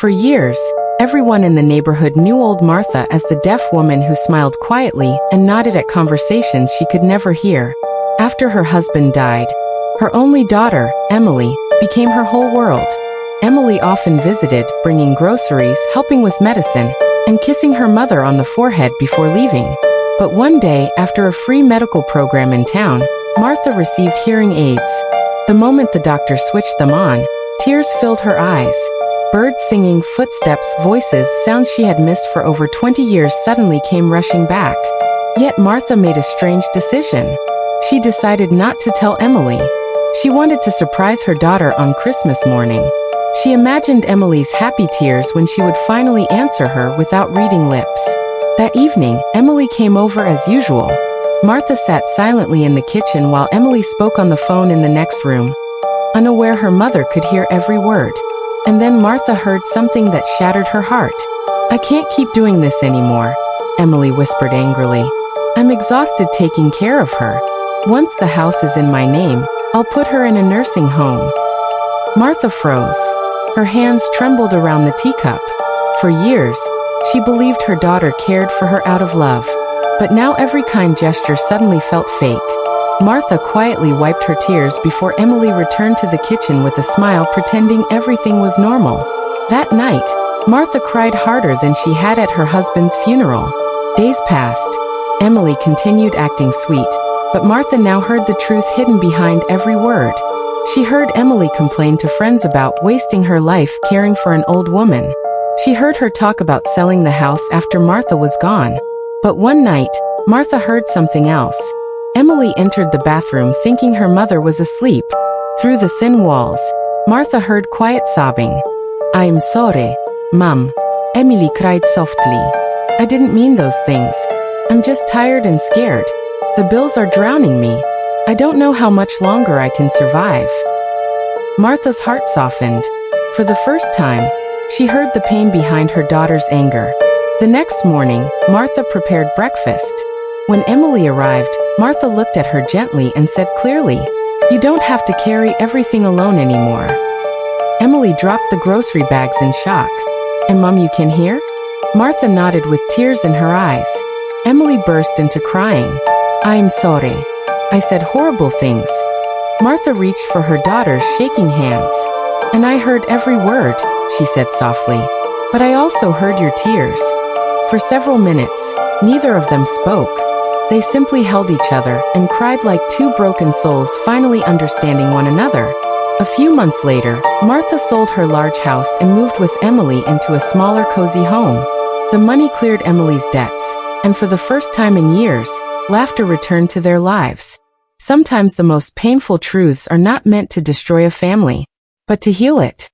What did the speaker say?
For years, everyone in the neighborhood knew old Martha as the deaf woman who smiled quietly and nodded at conversations she could never hear. After her husband died, her only daughter, Emily, became her whole world. Emily often visited, bringing groceries, helping with medicine, and kissing her mother on the forehead before leaving. But one day, after a free medical program in town, Martha received hearing aids. The moment the doctor switched them on, tears filled her eyes. Birds singing, footsteps, voices, sounds she had missed for over 20 years suddenly came rushing back. Yet Martha made a strange decision. She decided not to tell Emily. She wanted to surprise her daughter on Christmas morning. She imagined Emily's happy tears when she would finally answer her without reading lips. That evening, Emily came over as usual. Martha sat silently in the kitchen while Emily spoke on the phone in the next room. Unaware her mother could hear every word. And then Martha heard something that shattered her heart. "I can't keep doing this anymore," Emily whispered angrily. "I'm exhausted taking care of her. Once the house is in my name, I'll put her in a nursing home." Martha froze. Her hands trembled around the teacup. For years, she believed her daughter cared for her out of love. But now every kind gesture suddenly felt fake. Martha quietly wiped her tears before Emily returned to the kitchen with a smile, pretending everything was normal. That night, Martha cried harder than she had at her husband's funeral. Days passed. Emily continued acting sweet, but Martha now heard the truth hidden behind every word. She heard Emily complain to friends about wasting her life caring for an old woman. She heard her talk about selling the house after Martha was gone. But one night, Martha heard something else. Emily entered the bathroom thinking her mother was asleep. Through the thin walls, Martha heard quiet sobbing. "I'm sorry, Mum," Emily cried softly. "I didn't mean those things. I'm just tired and scared. The bills are drowning me. I don't know how much longer I can survive." Martha's heart softened. For the first time, she heard the pain behind her daughter's anger. The next morning, Martha prepared breakfast. When Emily arrived, Martha looked at her gently and said clearly, "You don't have to carry everything alone anymore." Emily dropped the grocery bags in shock. "And Mom, you can hear?" Martha nodded with tears in her eyes. Emily burst into crying. "I'm sorry. I said horrible things." Martha reached for her daughter's shaking hands. "And I heard every word," she said softly. "But I also heard your tears." For several minutes, neither of them spoke. They simply held each other and cried like two broken souls finally understanding one another. A few months later, Martha sold her large house and moved with Emily into a smaller, cozy home. The money cleared Emily's debts, and for the first time in years, laughter returned to their lives. Sometimes the most painful truths are not meant to destroy a family, but to heal it.